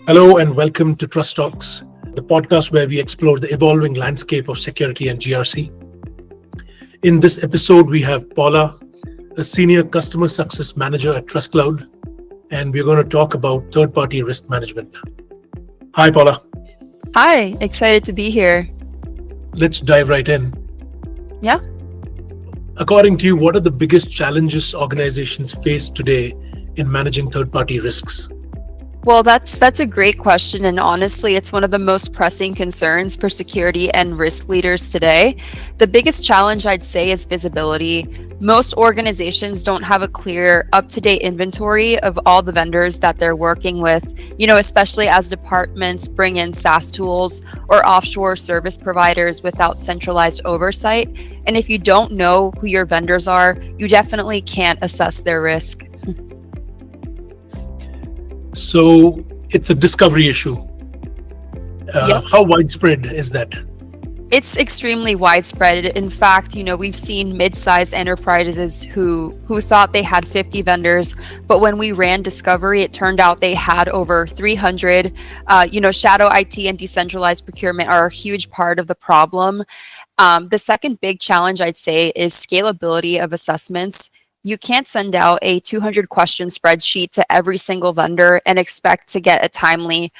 Hello and welcome to TrustTalks, the podcast where we explore the evolving landscape of security and GRC. In this episode, we have Paola, a senior customer success manager at TrustCloud, and we're going to talk about third-party risk management. Hi, Paola. Hi, excited to be here. Let's dive right in. Yeah. According to you, what are the biggest challenges organizations face today in managing third-party risks? Well, that's a great question, and honestly, it's one of the most pressing concerns for security and risk leaders today. The biggest challenge, I'd say, is visibility. Most organizations don't have a clear, up-to-date inventory of all the vendors that they're working with, especially as departments bring in SaaS tools or offshore service providers without centralized oversight. And if you don't know who your vendors are, you definitely can't assess their risk. So it's a discovery issue. Yep. How widespread is that? It's extremely widespread. In fact, we've seen mid-sized enterprises who thought they had 50 vendors, but when we ran discovery, it turned out they had over 300. Shadow IT and decentralized procurement are a huge part of the problem. The second big challenge, I'd say, is scalability of assessments. You can't send out a 200-question spreadsheet to every single vendor and expect to get a timely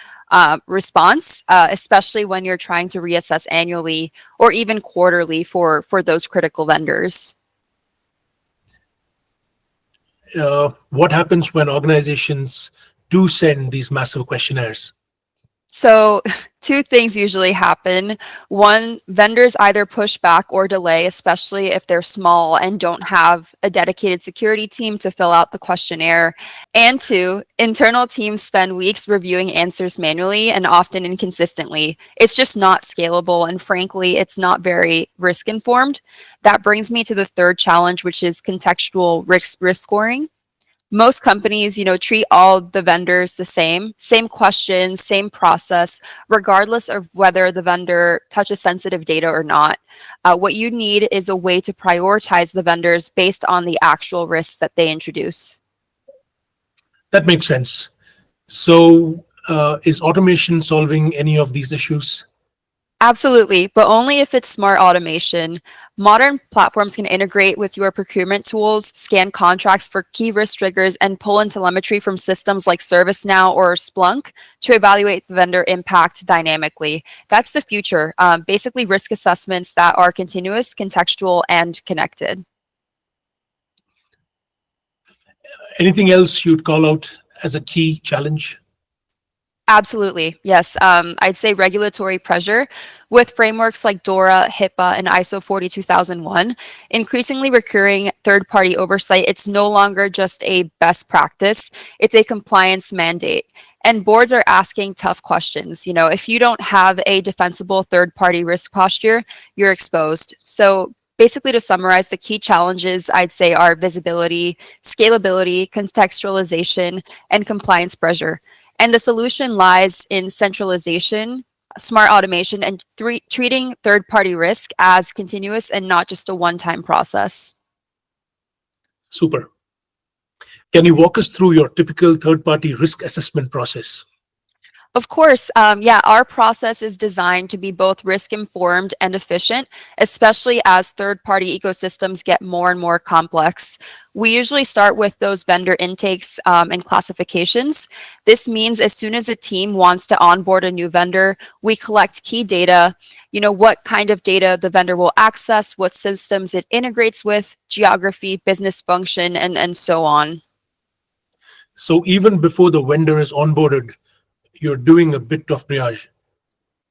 response, especially when you're trying to reassess annually or even quarterly for those critical vendors. What happens when organizations do send these massive questionnaires? So two things usually happen. One, vendors either push back or delay, especially if they're small and don't have a dedicated security team to fill out the questionnaire. And two, internal teams spend weeks reviewing answers manually and often inconsistently. It's just not scalable, and frankly, it's not very risk informed. That brings me to the third challenge, which is contextual risk scoring. Most companies, treat all the vendors the same questions, same process, regardless of whether the vendor touches sensitive data or not. What you need is a way to prioritize the vendors based on the actual risks that they introduce. That makes sense. So is automation solving any of these issues? Absolutely, but only if it's smart automation. Modern platforms can integrate with your procurement tools, scan contracts for key risk triggers, and pull in telemetry from systems like ServiceNow or Splunk to evaluate the vendor impact dynamically. That's the future. Basically, risk assessments that are continuous, contextual, and connected. Anything else you'd call out as a key challenge? Absolutely. Yes. I'd say regulatory pressure with frameworks like DORA, HIPAA, and ISO 42001, increasingly recurring third-party oversight. It's no longer just a best practice. It's a compliance mandate. And boards are asking tough questions. If you don't have a defensible third-party risk posture, you're exposed. So basically, to summarize, the key challenges, I'd say, are visibility, scalability, contextualization, and compliance pressure. And the solution lies in centralization, smart automation, and treating third-party risk as continuous and not just a one-time process. Super. Can you walk us through your typical third-party risk assessment process? Of course, our process is designed to be both risk-informed and efficient, especially as third-party ecosystems get more and more complex. We usually start with those vendor intakes and classifications. This means as soon as a team wants to onboard a new vendor, we collect key data, what kind of data the vendor will access, what systems it integrates with, geography, business function, and so on. So even before the vendor is onboarded, you're doing a bit of triage.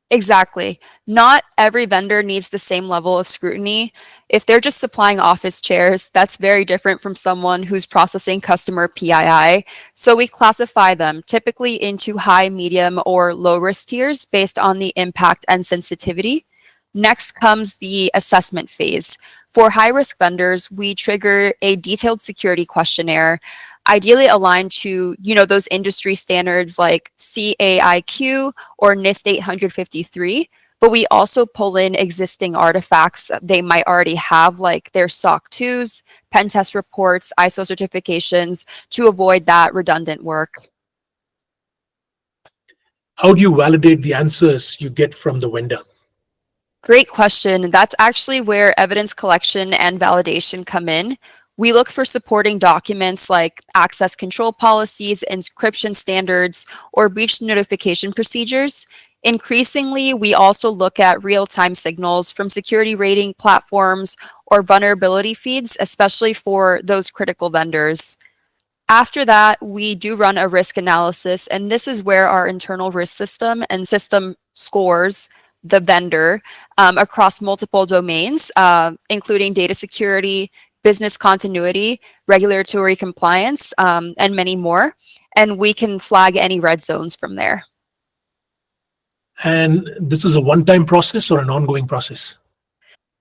Exactly. Not every vendor needs the same level of scrutiny. If they're just supplying office chairs, that's very different from someone who's processing customer PII. So we classify them typically into high, medium, or low risk tiers based on the impact and sensitivity. Next comes the assessment phase. For high risk vendors, we trigger a detailed security questionnaire, ideally aligned to, those industry standards like CAIQ or NIST 853. But we also pull in existing artifacts they might already have, like their SOC 2s, pen test reports, ISO certifications, to avoid that redundant work. How do you validate the answers you get from the vendor? Great question. That's actually where evidence collection and validation come in. We look for supporting documents like access control policies, encryption standards, or breach notification procedures. Increasingly, we also look at real-time signals from security rating platforms or vulnerability feeds, especially for those critical vendors. After that, we do run a risk analysis, and this is where our internal risk system and system scores the vendor across multiple domains, including data security, business continuity, regulatory compliance, and many more. And we can flag any red zones from there. And this is a one-time process or an ongoing process?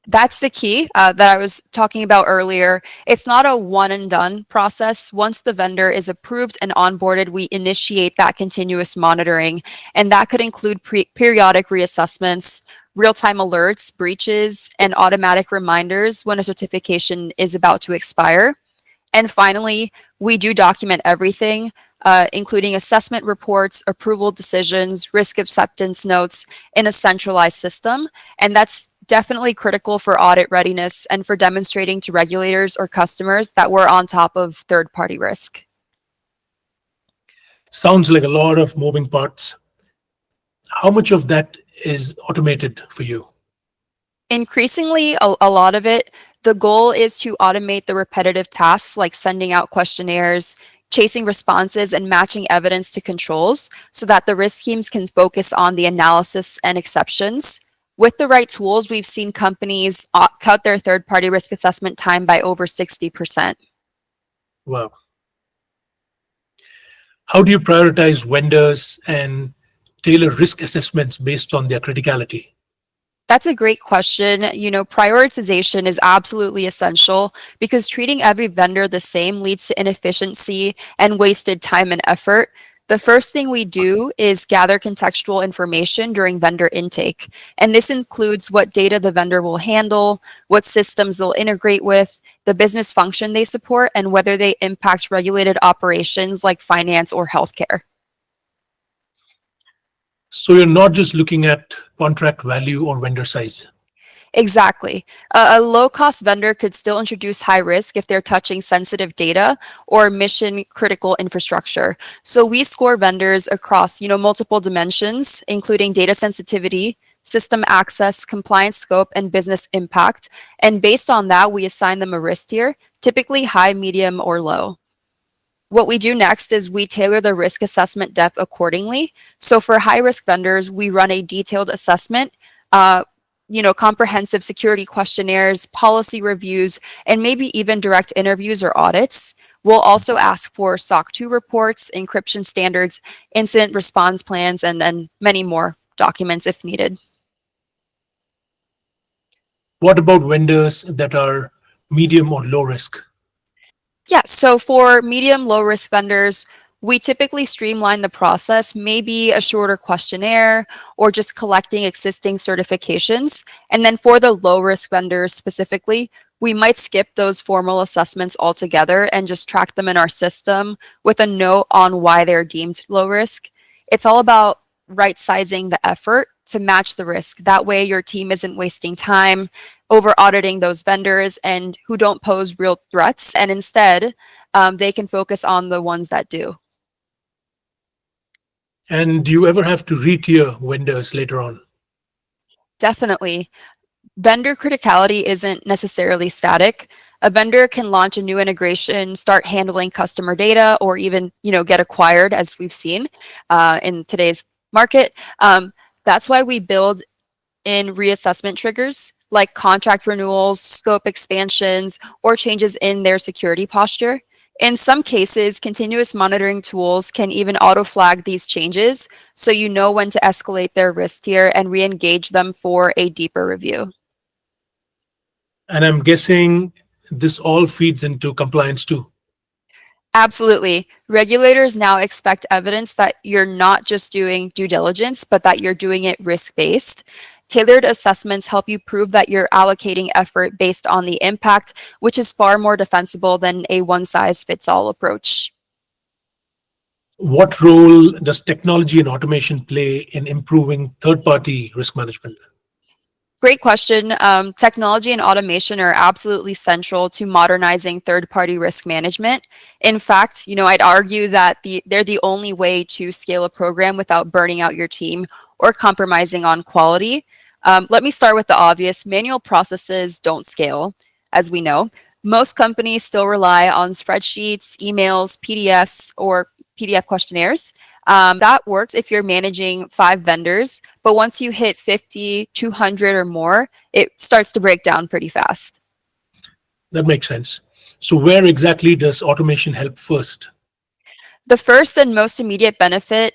That's the key that I was talking about earlier. It's not a one and done process. Once the vendor is approved and onboarded, we initiate that continuous monitoring. And that could include periodic reassessments, real-time alerts, breaches, and automatic reminders when a certification is about to expire. And finally, we do document everything, including assessment reports, approval decisions, risk acceptance notes in a centralized system. And that's definitely critical for audit readiness and for demonstrating to regulators or customers that we're on top of third-party risk. Sounds like a lot of moving parts. How much of that is automated for you? Increasingly, a lot of it, the goal is to automate the repetitive tasks like sending out questionnaires, chasing responses, and matching evidence to controls so that the risk teams can focus on the analysis and exceptions. With the right tools, we've seen companies cut their third-party risk assessment time by over 60%. Wow. How do you prioritize vendors and tailor risk assessments based on their criticality? That's a great question. Prioritization is absolutely essential because treating every vendor the same leads to inefficiency and wasted time and effort. The first thing we do is gather contextual information during vendor intake. And this includes what data the vendor will handle, what systems they'll integrate with, the business function they support, and whether they impact regulated operations like finance or healthcare. So you're not just looking at contract value or vendor size. Exactly. A low-cost vendor could still introduce high risk if they're touching sensitive data or mission-critical infrastructure. So we score vendors across, multiple dimensions, including data sensitivity, system access, compliance scope, and business impact. And based on that, we assign them a risk tier, typically high, medium, or low. What we do next is we tailor the risk assessment depth accordingly. So for high-risk vendors, we run a detailed assessment, comprehensive security questionnaires, policy reviews, and maybe even direct interviews or audits. We'll also ask for SOC 2 reports, encryption standards, incident response plans, and many more documents if needed. What about vendors that are medium or low risk? Yeah, so for medium, low risk vendors, we typically streamline the process, maybe a shorter questionnaire or just collecting existing certifications. And then for the low risk vendors specifically, we might skip those formal assessments altogether and just track them in our system with a note on why they're deemed low risk. It's all about right sizing the effort to match the risk. That way your team isn't wasting time over auditing those vendors and who don't pose real threats. And instead, they can focus on the ones that do. And do you ever have to re-tier vendors later on? Definitely. Vendor criticality isn't necessarily static. A vendor can launch a new integration, start handling customer data, or even, get acquired, as we've seen in today's market. That's why we build in reassessment triggers like contract renewals, scope expansions, or changes in their security posture. In some cases, continuous monitoring tools can even auto-flag these changes, so you know when to escalate their risk tier and re-engage them for a deeper review. And I'm guessing this all feeds into compliance too. Absolutely. Regulators now expect evidence that you're not just doing due diligence, but that you're doing it risk-based. Tailored assessments help you prove that you're allocating effort based on the impact, which is far more defensible than a one-size-fits-all approach. What role does technology and automation play in improving third-party risk management? Great question. Technology and automation are absolutely central to modernizing third-party risk management. In fact, I'd argue that they're the only way to scale a program without burning out your team or compromising on quality. Let me start with the obvious. Manual processes don't scale, as we know. Most companies still rely on spreadsheets, emails, PDFs, or PDF questionnaires. That works if you're managing 5 vendors, but once you hit 50, 200 or more, it starts to break down pretty fast. That makes sense. So where exactly does automation help first? The first and most immediate benefit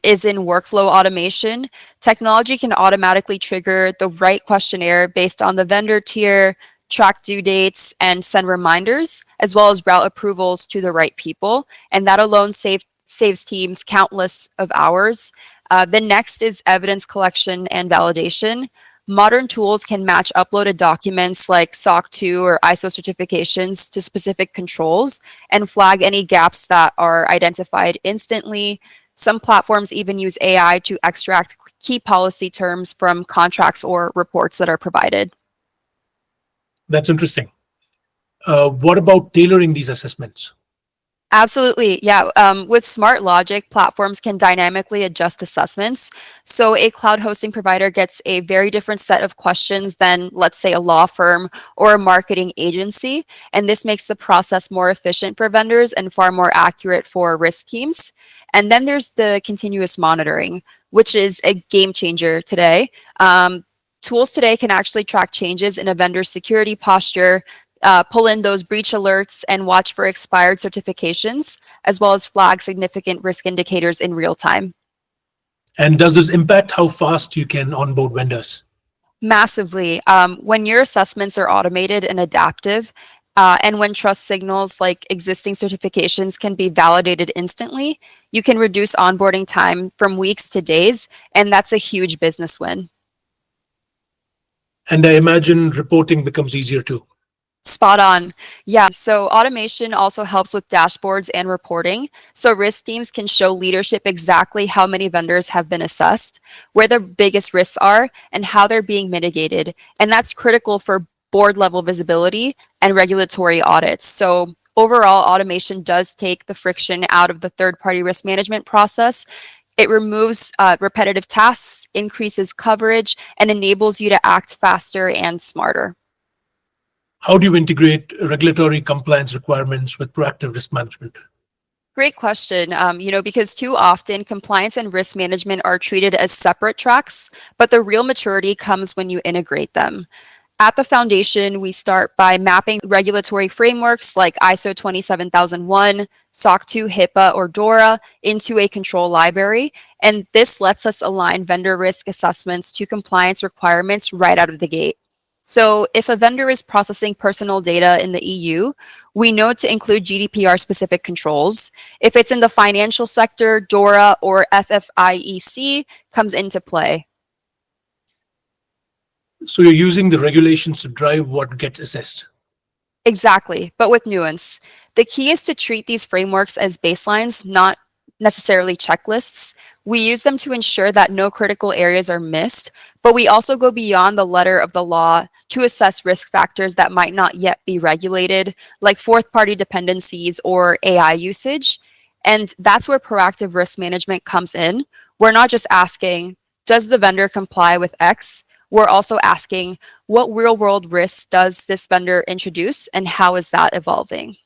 is in workflow automation. Technology can automatically trigger the right questionnaire based on the vendor tier, track due dates, and send reminders, as well as route approvals to the right people. And that alone saves teams countless of hours. The next is evidence collection and validation. Modern tools can match uploaded documents like SOC 2 or ISO certifications to specific controls and flag any gaps that are identified instantly. Some platforms even use AI to extract key policy terms from contracts or reports that are provided. That's interesting. What about tailoring these assessments? Absolutely. Yeah. With smart logic, platforms can dynamically adjust assessments. So a cloud hosting provider gets a very different set of questions than, let's say, a law firm or a marketing agency. And this makes the process more efficient for vendors and far more accurate for risk teams. And then there's the continuous monitoring, which is a game changer today. Tools today can actually track changes in a vendor's security posture, pull in those breach alerts, and watch for expired certifications, as well as flag significant risk indicators in real time. And does this impact how fast you can onboard vendors? Massively. When your assessments are automated and adaptive, and when trust signals like existing certifications can be validated instantly, you can reduce onboarding time from weeks to days, and that's a huge business win. And I imagine reporting becomes easier too. Spot on. Yeah. So automation also helps with dashboards and reporting. So risk teams can show leadership exactly how many vendors have been assessed, where the biggest risks are, and how they're being mitigated. And that's critical for board level visibility and regulatory audits. So overall, automation does take the friction out of the third party risk management process. It removes repetitive tasks, increases coverage, and enables you to act faster and smarter. How do you integrate regulatory compliance requirements with proactive risk management? Great question. Because too often compliance and risk management are treated as separate tracks, but the real maturity comes when you integrate them. At the foundation, we start by mapping regulatory frameworks like ISO 27001, SOC 2, HIPAA, or DORA into a control library. And this lets us align vendor risk assessments to compliance requirements right out of the gate. So if a vendor is processing personal data in the EU, we know to include GDPR-specific controls. If it's in the financial sector, DORA or FFIEC comes into play. So you're using the regulations to drive what gets assessed. Exactly, but with nuance. The key is to treat these frameworks as baselines, not necessarily checklists. We use them to ensure that no critical areas are missed, but we also go beyond the letter of the law to assess risk factors that might not yet be regulated, like fourth-party dependencies or AI usage. And that's where proactive risk management comes in. We're not just asking, does the vendor comply with X? We're also asking, what real-world risks does this vendor introduce, and how is that evolving?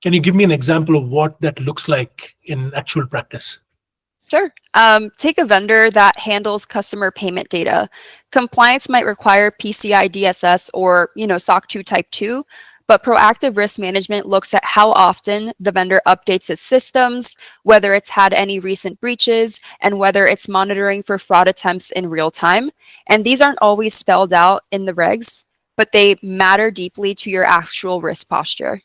Can you give me an example of what that looks like in actual practice? Sure. Take a vendor that handles customer payment data. Compliance might require PCI DSS or, SOC 2 Type 2, but proactive risk management looks at how often the vendor updates its systems, whether it's had any recent breaches, and whether it's monitoring for fraud attempts in real time. And these aren't always spelled out in the regs, but they matter deeply to your actual risk posture.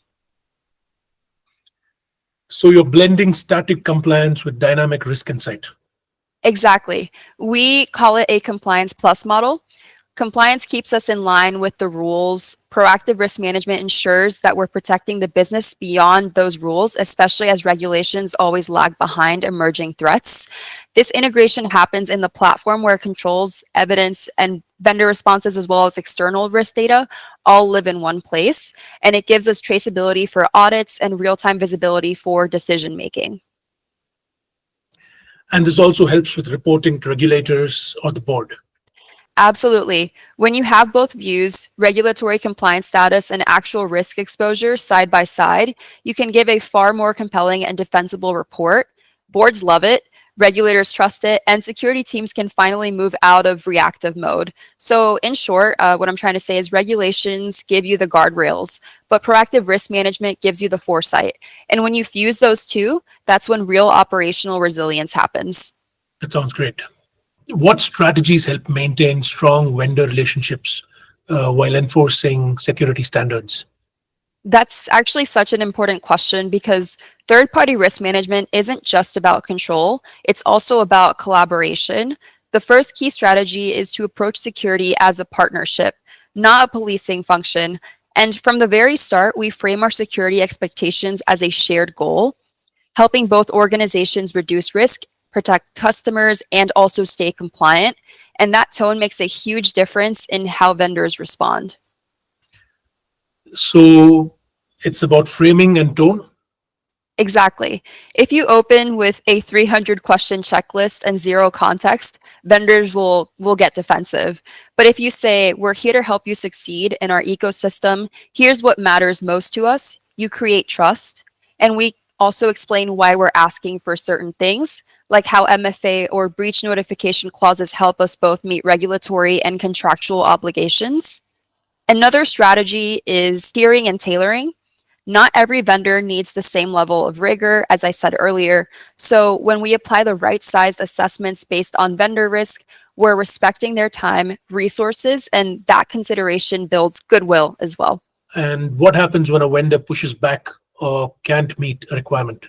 So you're blending static compliance with dynamic risk insight. Exactly. We call it a compliance plus model. Compliance keeps us in line with the rules. Proactive risk management ensures that we're protecting the business beyond those rules, especially as regulations always lag behind emerging threats. This integration happens in the platform where controls, evidence, and vendor responses, as well as external risk data, all live in one place. And it gives us traceability for audits and real-time visibility for decision making. And this also helps with reporting to regulators or the board. Absolutely. When you have both views, regulatory compliance status and actual risk exposure side by side, you can give a far more compelling and defensible report. Boards love it, regulators trust it, and security teams can finally move out of reactive mode. So in short, what I'm trying to say is regulations give you the guardrails, but proactive risk management gives you the foresight. And when you fuse those two, that's when real operational resilience happens. That sounds great. What strategies help maintain strong vendor relationships while enforcing security standards? That's actually such an important question because third-party risk management isn't just about control, it's also about collaboration. The first key strategy is to approach security as a partnership, not a policing function. And from the very start, we frame our security expectations as a shared goal, helping both organizations reduce risk, protect customers, and also stay compliant. And that tone makes a huge difference in how vendors respond. So it's about framing and tone? Exactly. If you open with a 300 question checklist and zero context, vendors will get defensive. But if you say, we're here to help you succeed in our ecosystem, here's what matters most to us, you create trust. And we also explain why we're asking for certain things, like how MFA or breach notification clauses help us both meet regulatory and contractual obligations. Another strategy is tiering and tailoring. Not every vendor needs the same level of rigor, as I said earlier. So when we apply the right-sized assessments based on vendor risk, we're respecting their time, resources, and that consideration builds goodwill as well. And what happens when a vendor pushes back or can't meet a requirement?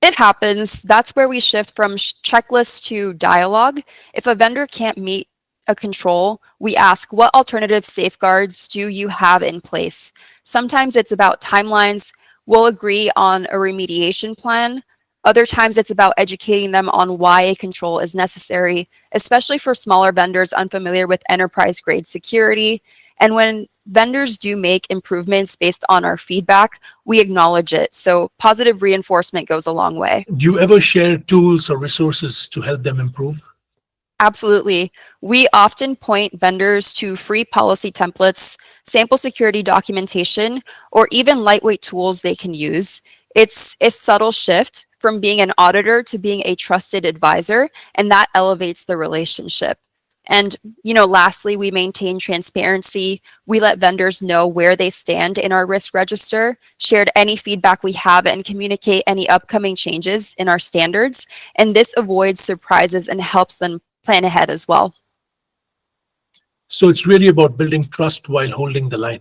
It happens. That's where we shift from checklist to dialogue. If a vendor can't meet a control, we ask, what alternative safeguards do you have in place? Sometimes it's about timelines. We'll agree on a remediation plan. Other times it's about educating them on why a control is necessary, especially for smaller vendors unfamiliar with enterprise-grade security. And when vendors do make improvements based on our feedback, we acknowledge it. So positive reinforcement goes a long way. Do you ever share tools or resources to help them improve? Absolutely. We often point vendors to free policy templates, sample security documentation, or even lightweight tools they can use. It's a subtle shift from being an auditor to being a trusted advisor, and that elevates the relationship. And, lastly, we maintain transparency. We let vendors know where they stand in our risk register, shared any feedback we have, and communicate any upcoming changes in our standards. And this avoids surprises and helps them plan ahead as well. So it's really about building trust while holding the line.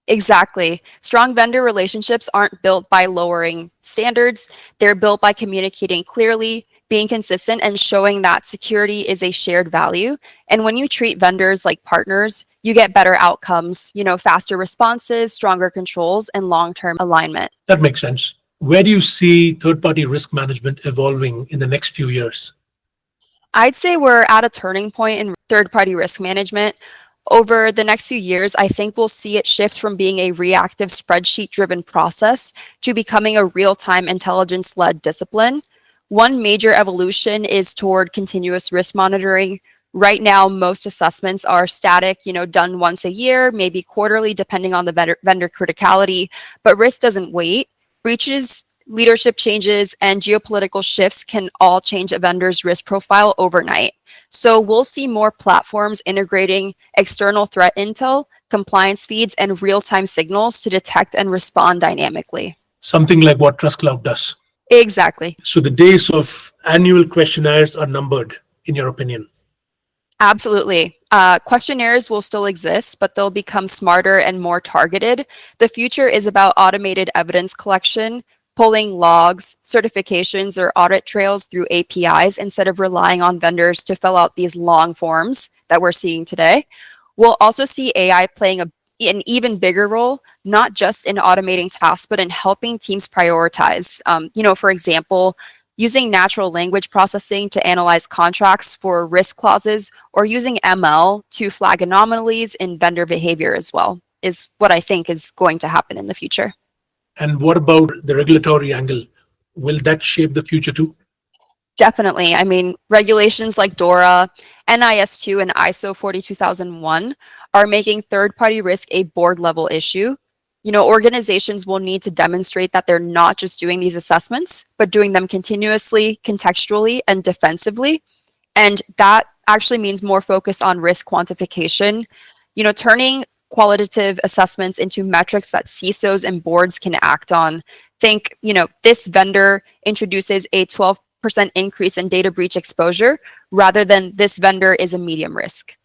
Exactly. Strong vendor relationships aren't built by lowering standards. They're built by communicating clearly, being consistent, and showing that security is a shared value. And when you treat vendors like partners, you get better outcomes, faster responses, stronger controls, and long-term alignment. That makes sense. Where do you see third-party risk management evolving in the next few years? I'd say we're at a turning point in third-party risk management. Over the next few years, I think we'll see it shift from being a reactive spreadsheet-driven process to becoming a real-time intelligence-led discipline. One major evolution is toward continuous risk monitoring. Right now, most assessments are static, done once a year, maybe quarterly, depending on the vendor criticality, but risk doesn't wait. Breaches, leadership changes, and geopolitical shifts can all change a vendor's risk profile overnight. So we'll see more platforms integrating external threat intel, compliance feeds, and real-time signals to detect and respond dynamically. Something like what TrustCloud does. Exactly. So the days of annual questionnaires are numbered, in your opinion? Absolutely. Questionnaires will still exist, but they'll become smarter and more targeted. The future is about automated evidence collection, pulling logs, certifications, or audit trails through APIs instead of relying on vendors to fill out these long forms. that we're seeing today. We'll also see AI playing an even bigger role, not just in automating tasks, but in helping teams prioritize. For example, using natural language processing to analyze contracts for risk clauses, or using ML to flag anomalies in vendor behavior as well, is what I think is going to happen in the future. And what about the regulatory angle? Will that shape the future too? Definitely. I mean, regulations like DORA, NIS2, and ISO 42001 are making third-party risk a board-level issue. Organizations will need to demonstrate that they're not just doing these assessments, but doing them continuously, contextually, and defensively. And that actually means more focus on risk quantification, turning qualitative assessments into metrics that CISOs and boards can act on. Think, this vendor introduces a 12% increase in data breach exposure rather than this vendor is a medium risk.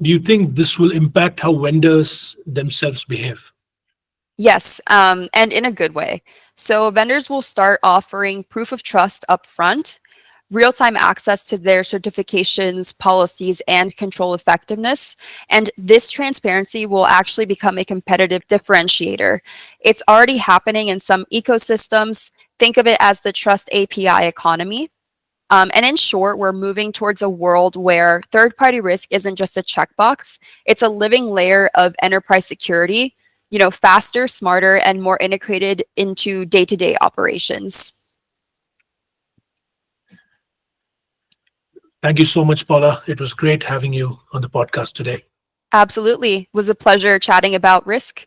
Do you think this will impact how vendors themselves behave? Yes, and in a good way. So vendors will start offering proof of trust upfront, real-time access to their certifications, policies, and control effectiveness. And this transparency will actually become a competitive differentiator. It's already happening in some ecosystems. Think of it as the trust API economy. And in short, we're moving towards a world where third-party risk isn't just a checkbox. It's a living layer of enterprise security, faster, smarter, and more integrated into day-to-day operations. Thank you so much, Paula. It was great having you on the podcast today. Absolutely. It was a pleasure chatting about risk.